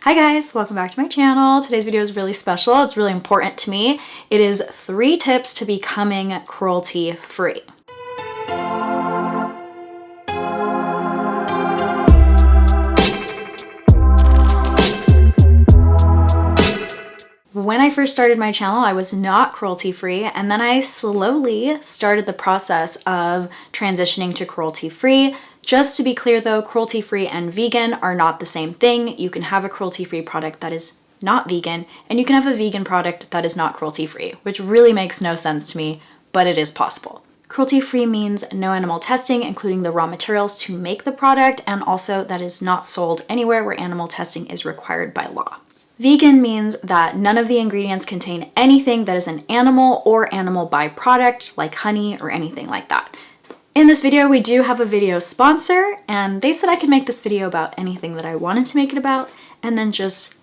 Hi guys, welcome back to my channel. Today's video is really special. It's really important to me. It is 3 tips to becoming cruelty-free. When I first started my channel, I was not cruelty-free, and then I slowly started the process of transitioning to cruelty-free. Just to be clear though, cruelty-free and vegan are not the same thing. You can have a cruelty-free product that is not vegan, and you can have a vegan product that is not cruelty-free, which really makes no sense to me, but it is possible. Cruelty-free means no animal testing, including the raw materials to make the product, and also that is not sold anywhere where animal testing is required by law. Vegan means that none of the ingredients contain anything that is an animal or animal byproduct, like honey or anything like that. In this video, we do have a video sponsor, and they said I could make this video about anything that I wanted to make it about, and then just,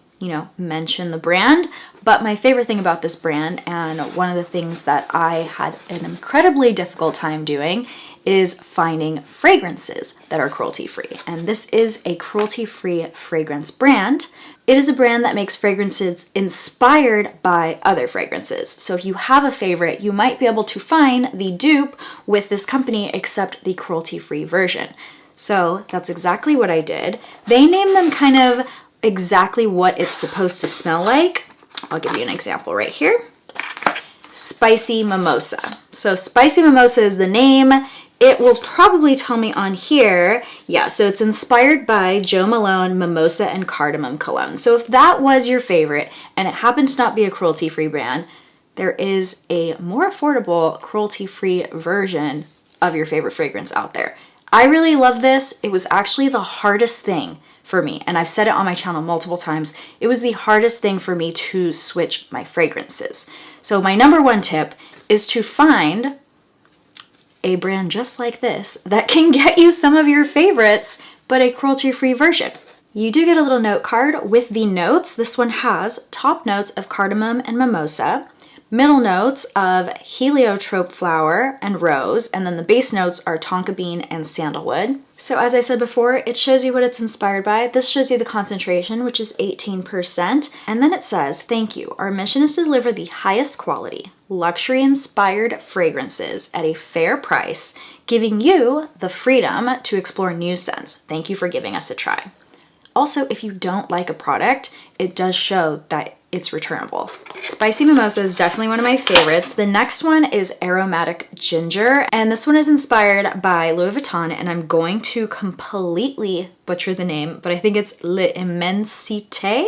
mention the brand. But my favorite thing about this brand, and one of the things that I had an incredibly difficult time doing, is finding fragrances that are cruelty-free. And this is a cruelty-free fragrance brand. It is a brand that makes fragrances inspired by other fragrances. So if you have a favorite, you might be able to find the dupe with this company, except the cruelty-free version. So that's exactly what I did. They named them kind of exactly what it's supposed to smell like. I'll give you an example right here. Spicy Mimosa. So Spicy Mimosa is the name. It will probably tell me on here. Yeah, so it's inspired by Jo Malone Mimosa and Cardamom Cologne. So if that was your favorite and it happened to not be a cruelty-free brand, there is a more affordable cruelty-free version of your favorite fragrance out there. I really love this. It was actually the hardest thing for me, and I've said it on my channel multiple times. It was the hardest thing for me to switch my fragrances. So my number 1 tip is to find a brand just like this that can get you some of your favorites, but a cruelty-free version. You do get a little note card with the notes. This one has top notes of cardamom and mimosa, middle notes of heliotrope flower and rose, and then the base notes are tonka bean and sandalwood. So as I said before, it shows you what it's inspired by. This shows you the concentration, which is 18%. And then it says, "Thank you. Our mission is to deliver the highest quality, luxury-inspired fragrances at a fair price, giving you the freedom to explore new scents. Thank you for giving us a try." Also, if you don't like a product, it does show that it's returnable. Spicy Mimosa is definitely one of my favorites. The next one is Aromatic Ginger, and this one is inspired by Louis Vuitton, and I'm going to completely butcher the name, but I think it's L'Immensité?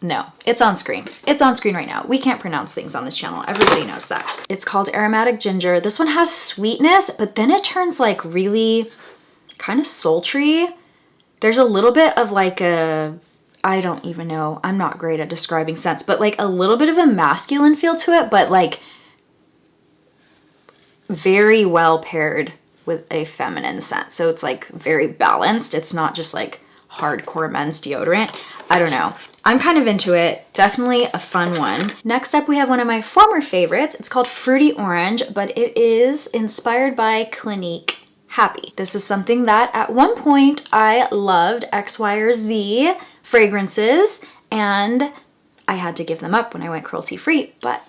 No, it's on screen. It's on screen right now. We can't pronounce things on this channel. Everybody knows that. It's called Aromatic Ginger. This one has sweetness, but then it turns like really kind of sultry. There's a little bit of like I don't even know, I'm not great at describing scents, but like a little bit of a masculine feel to it, but like very well paired with a feminine scent. So it's like very balanced. It's not just like hardcore men's deodorant. I don't know. I'm kind of into it. Definitely a fun one. Next up, we have one of my former favorites. It's called Fruity Orange, but it is inspired by Clinique Happy. This is something that at one point I loved, X, Y, or Z fragrances, and I had to give them up when I went cruelty-free, but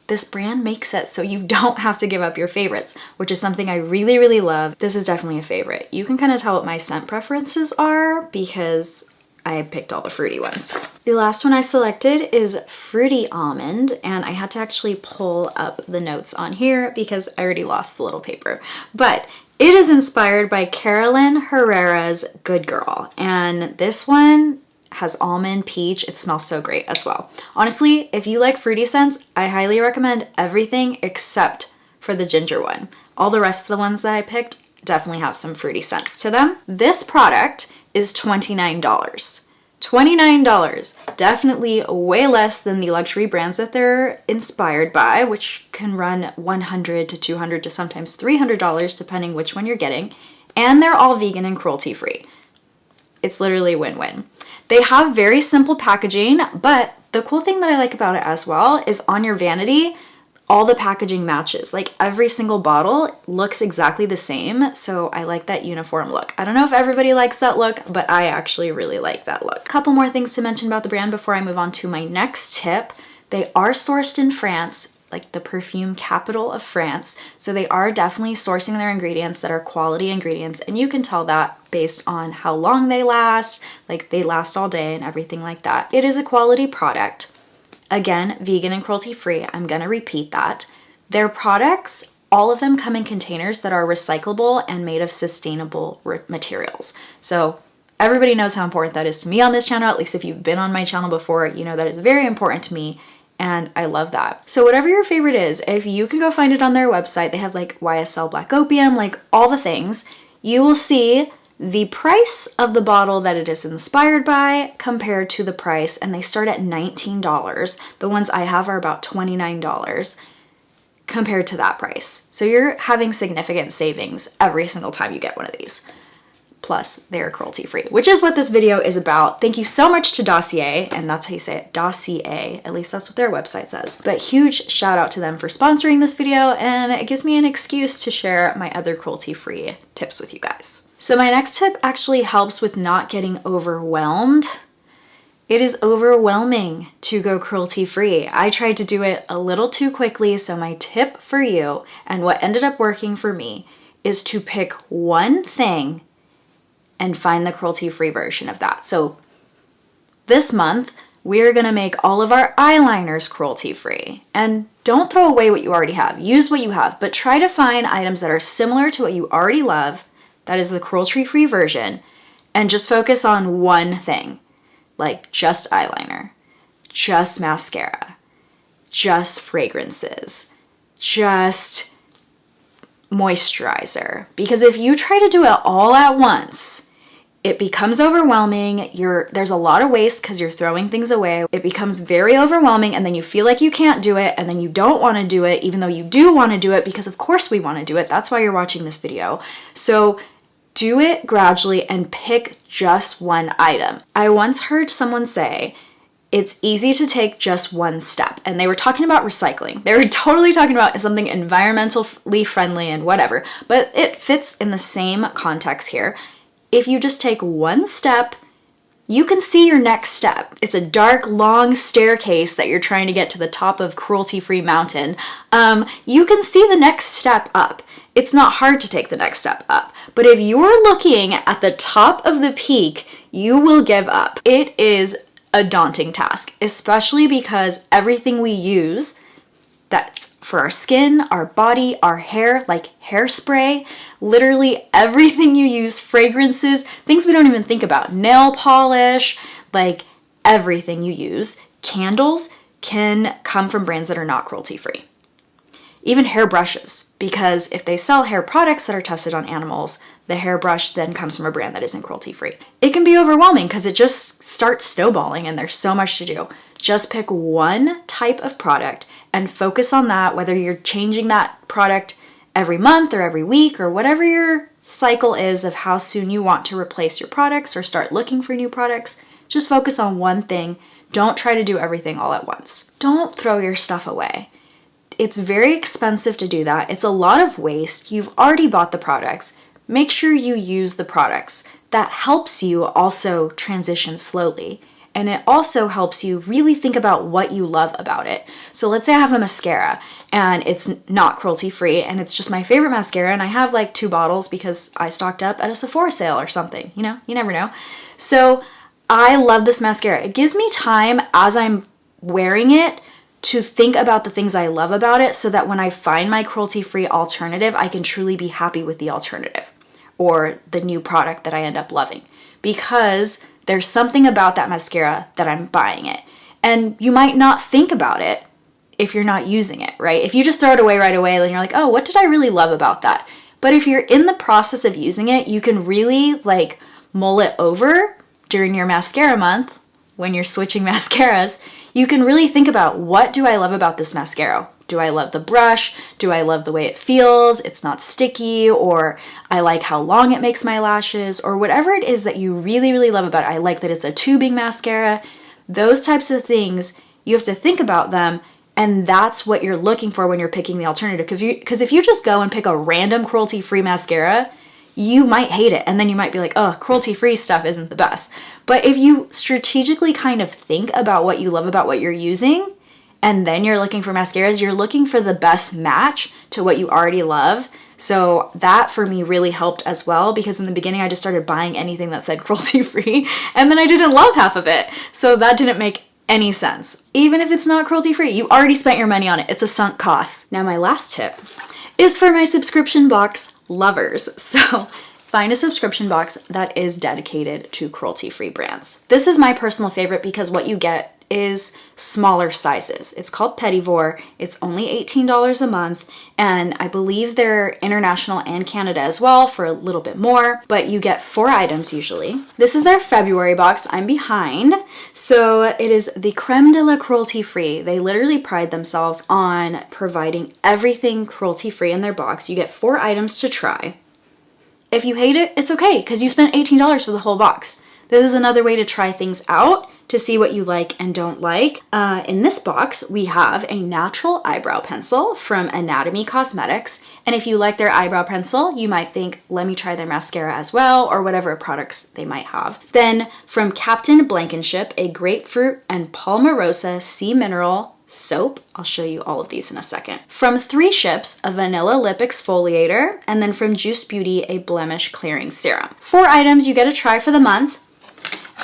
this brand makes it so you don't have to give up your favorites, which is something I really, really love. This is definitely a favorite. You can kind of tell what my scent preferences are because I picked all the fruity ones. The last one I selected is Fruity Almond, and I had to actually pull up the notes on here because I already lost the little paper, but it is inspired by Carolyn Herrera's Good Girl, and this one has almond peach. It smells so great as well. Honestly, if you like fruity scents, I highly recommend everything except for the ginger one. All the rest of the ones that I picked definitely have some fruity scents to them. This product is $29. $29. Definitely way less than the luxury brands that they're inspired by, which can run $100 to $200 to sometimes $300 depending which one you're getting. And they're all vegan and cruelty-free. It's literally win-win. They have very simple packaging, but the cool thing that I like about it as well is on your vanity, all the packaging matches. Like every single bottle looks exactly the same, so I like that uniform look. I don't know if everybody likes that look, but I actually really like that look. A couple more things to mention about the brand before I move on to my next tip. They are sourced in France, like the perfume capital of France, so they are definitely sourcing their ingredients that are quality ingredients, and you can tell that based on how long they last, like they last all day and everything like that. It is a quality product. Again, vegan and cruelty-free. I'm gonna repeat that. Their products, all of them come in containers that are recyclable and made of sustainable materials. So everybody knows how important that is to me on this channel. At least if you've been on my channel before, you know that is very important to me, and I love that. So whatever your favorite is, if you can go find it on their website, they have like YSL Black Opium, like all the things, you will see the price of the bottle that it is inspired by compared to the price, and they start at $19. The ones I have are about $29 compared to that price. So you're having significant savings every single time you get one of these. Plus, they're cruelty-free, which is what this video is about. Thank you so much to Dossier, and that's how you say it, Dossier. At least that's what their website says. But huge shout out to them for sponsoring this video, and it gives me an excuse to share my other cruelty-free tips with you guys. So my next tip actually helps with not getting overwhelmed. It is overwhelming to go cruelty-free. I tried to do it a little too quickly, so my tip for you, and what ended up working for me, is to pick one thing and find the cruelty-free version of that. So this month, we're gonna make all of our eyeliners cruelty-free. And don't throw away what you already have. Use what you have, but try to find items that are similar to what you already love, that is the cruelty-free version, and just focus on one thing, like just eyeliner, just mascara, just fragrances, just moisturizer. Because if you try to do it all at once, it becomes overwhelming. There's a lot of waste because you're throwing things away. It becomes very overwhelming, and then you feel like you can't do it, and then you don't want to do it, even though you do want to do it, because of course we want to do it. That's why you're watching this video. So do it gradually and pick just one item. I once heard someone say, it's easy to take just one step. And they were talking about recycling. They were totally talking about something environmentally friendly and whatever, but it fits in the same context here. If you just take one step, you can see your next step. It's a dark, long staircase that you're trying to get to the top of cruelty-free mountain. You can see the next step up. It's not hard to take the next step up. But if you're looking at the top of the peak, you will give up. It is a daunting task, especially because everything we use that's for our skin, our body, our hair, like hairspray, literally everything you use, fragrances, things we don't even think about, nail polish, like everything you use, candles can come from brands that are not cruelty-free. Even hairbrushes, because if they sell hair products that are tested on animals, the hairbrush then comes from a brand that isn't cruelty-free. It can be overwhelming because it just starts snowballing and there's so much to do. Just pick one type of product and focus on that, whether you're changing that product every month or every week or whatever your cycle is of how soon you want to replace your products or start looking for new products. Just focus on one thing. Don't try to do everything all at once. Don't throw your stuff away. It's very expensive to do that. It's a lot of waste. You've already bought the products. Make sure you use the products. That helps you also transition slowly. And it also helps you really think about what you love about it. So let's say I have a mascara and it's not cruelty-free and it's just my favorite mascara, and I have like 2 bottles because I stocked up at a Sephora sale or something. You know, you never know. So I love this mascara. It gives me time as I'm wearing it to think about the things I love about it, so that when I find my cruelty-free alternative, I can truly be happy with the alternative or the new product that I end up loving, because there's something about that mascara that I'm buying it. And you might not think about it if you're not using it, right? If you just throw it away right away, then you're like, oh, what did I really love about that? But if you're in the process of using it, you can really like mull it over during your mascara month when you're switching mascaras. You can really think about, what do I love about this mascara? Do I love the brush? Do I love the way it feels? It's not sticky, or I like how long it makes my lashes, or whatever it is that you really, really love about it. I like that it's a tubing mascara. Those types of things, you have to think about them And that's what you're looking for when you're picking the alternative. Because if you just go and pick a random cruelty-free mascara, you might hate it. And then you might be like, oh, cruelty-free stuff isn't the best. But if you strategically kind of think about what you love about what you're using, and then you're looking for mascaras, you're looking for the best match to what you already love. So that for me really helped as well, because in the beginning I just started buying anything that said cruelty-free, and then I didn't love half of it. So that didn't make any sense. Even if it's not cruelty-free, you already spent your money on it. It's a sunk cost. Now my last tip is for my subscription box lovers. So find a subscription box that is dedicated to cruelty-free brands. This is my personal favorite because what you get is smaller sizes. It's called Petit Vour. It's only $18 a month, and I believe they're international and Canada as well for a little bit more, but you get 4 items usually. This is their February box. I'm behind. So it is the creme de la cruelty-free. They literally pride themselves on providing everything cruelty-free in their box. You get 4 items to try. If you hate it, it's okay because you spent $18 for the whole box. This is another way to try things out to see what you like and don't like. In this box, we have a natural eyebrow pencil from Anatomy Cosmetics. And if you like their eyebrow pencil, you might think, let me try their mascara as well, or whatever products they might have. Then from Captain Blankenship, a grapefruit and palmarosa sea mineral soap. I'll show you all of these in a second. From 3 Ships, a vanilla lip exfoliator. And then from Juice Beauty, a blemish clearing serum. 4 items you get to try for the month.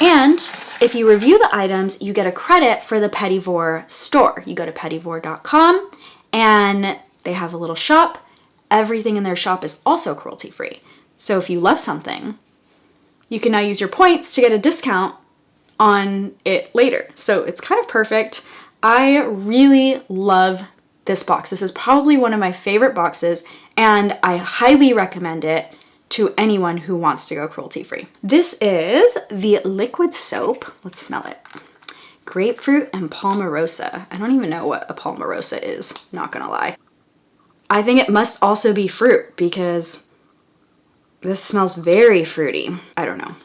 And if you review the items, you get a credit for the Petit Vour store. You go to petitvour.com and they have a little shop. Everything in their shop is also cruelty-free. So if you love something, you can now use your points to get a discount on it later. So it's kind of perfect. I really love this box. This is probably one of my favorite boxes, and I highly recommend it to anyone who wants to go cruelty-free. This is the liquid soap. Let's smell it. Grapefruit and palmarosa. I don't even know what a palmarosa is, not gonna lie. I think it must also be fruit because this smells very fruity. I don't know.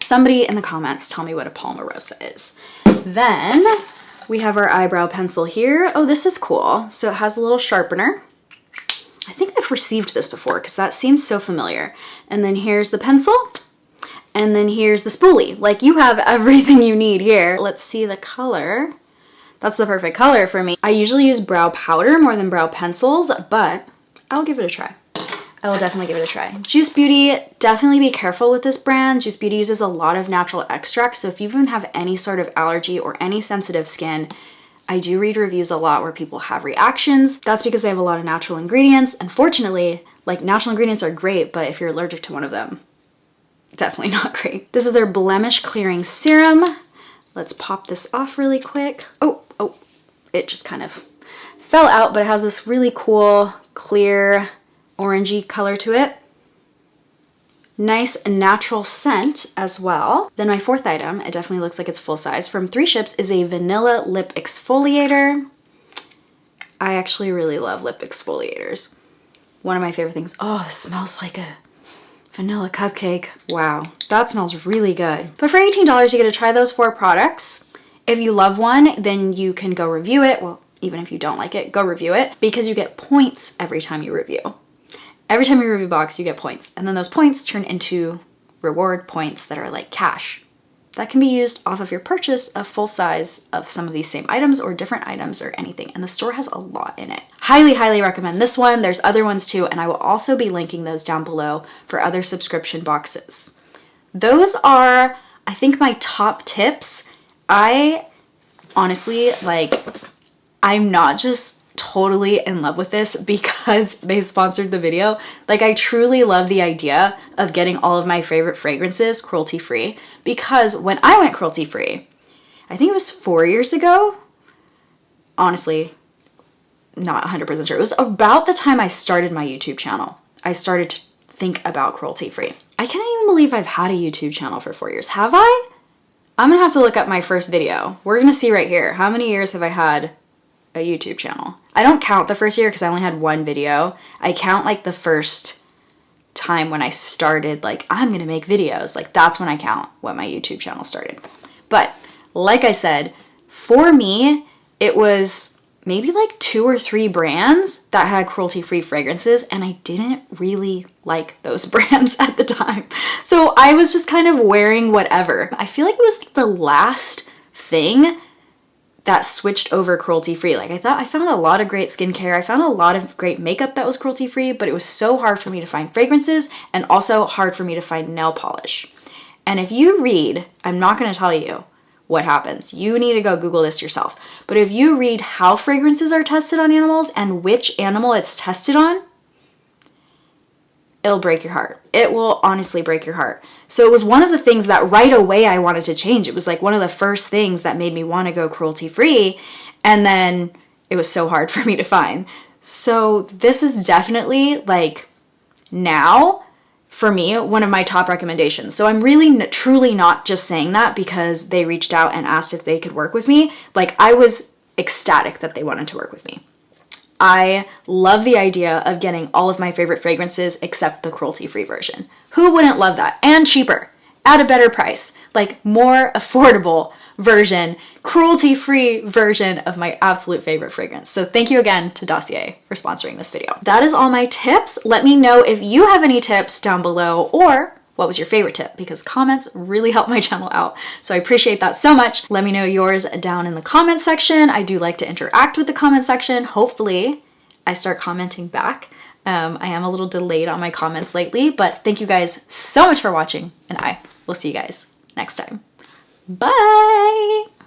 Somebody in the comments tell me what a palmarosa is. Then we have our eyebrow pencil here. Oh, this is cool. So it has a little sharpener. I think I've received this before because that seems so familiar. And then here's the pencil. And then here's the spoolie. Like, you have everything you need here. Let's see the color. That's the perfect color for me. I usually use brow powder more than brow pencils, but I'll give it a try. I will definitely give it a try. Juice Beauty, definitely be careful with this brand. Juice Beauty uses a lot of natural extracts. So if you even have any sort of allergy or any sensitive skin, I do read reviews a lot where people have reactions. That's because they have a lot of natural ingredients. Unfortunately, like, natural ingredients are great, but if you're allergic to one of them, definitely not great. This is their blemish clearing serum. Let's pop this off really quick. Oh, it just kind of fell out, but it has this really cool, clear, orangey color to it. Nice natural scent as well. Then my 4th item, it definitely looks like it's full size, from 3 Ships, is a vanilla lip exfoliator. I actually really love lip exfoliators. One of my favorite things. Oh, this smells like a vanilla cupcake. Wow, that smells really good. But for $18, you get to try those 4 products. If you love one, then you can go review it. Well, even if you don't like it, go review it, because you get points every time you review. Every time you review a box, you get points. And then those points turn into reward points that are like cash. That can be used off of your purchase of full size of some of these same items or different items or anything. And the store has a lot in it. Highly, highly recommend this one. There's other ones too, and I will also be linking those down below for other subscription boxes. Those are, I think, my top tips. I honestly, like, I'm not just totally in love with this because they sponsored the video. Like, I truly love the idea of getting all of my favorite fragrances cruelty-free, because when I went cruelty-free, I think it was 4 years ago. Honestly, not 100% sure. It was about the time I started my YouTube channel. I started to think about cruelty-free. I can't even believe I've had a YouTube channel for 4 years. Have I? I'm gonna have to look up my first video. We're gonna see right here. How many years have I had a YouTube channel? I don't count the first year because I only had 1 video. I count like the first time when I started, like, I'm gonna make videos. Like, that's when I count when my YouTube channel started. But like I said, for me, it was maybe like 2 or 3 brands that had cruelty-free fragrances, and I didn't really like those brands at the time. So I was just kind of wearing whatever. I feel like it was the last thing that switched over cruelty-free. Like I found a lot of great skincare. I found a lot of great makeup that was cruelty-free, but it was so hard for me to find fragrances and also hard for me to find nail polish. And if you read, I'm not going to tell you what happens. You need to go Google this yourself. But if you read how fragrances are tested on animals and which animal it's tested on, it'll break your heart. It will honestly break your heart. So it was one of the things that right away I wanted to change. It was like one of the first things that made me want to go cruelty-free, and then it was so hard for me to find. So this is definitely, like, now for me, one of my top recommendations. So I'm really truly not just saying that because they reached out and asked if they could work with me. Like, I was ecstatic that they wanted to work with me. I love the idea of getting all of my favorite fragrances except the cruelty-free version. Who wouldn't love that? And cheaper, at a better price, like more affordable version, cruelty-free version of my absolute favorite fragrance. So thank you again to Dossier for sponsoring this video. That is all my tips. Let me know if you have any tips down below, or what was your favorite tip, because comments really help my channel out. So I appreciate that so much. Let me know yours down in the comment section. I do like to interact with the comment section. Hopefully I start commenting back. I am a little delayed on my comments lately, but thank you guys so much for watching, and I will see you guys next time. Bye!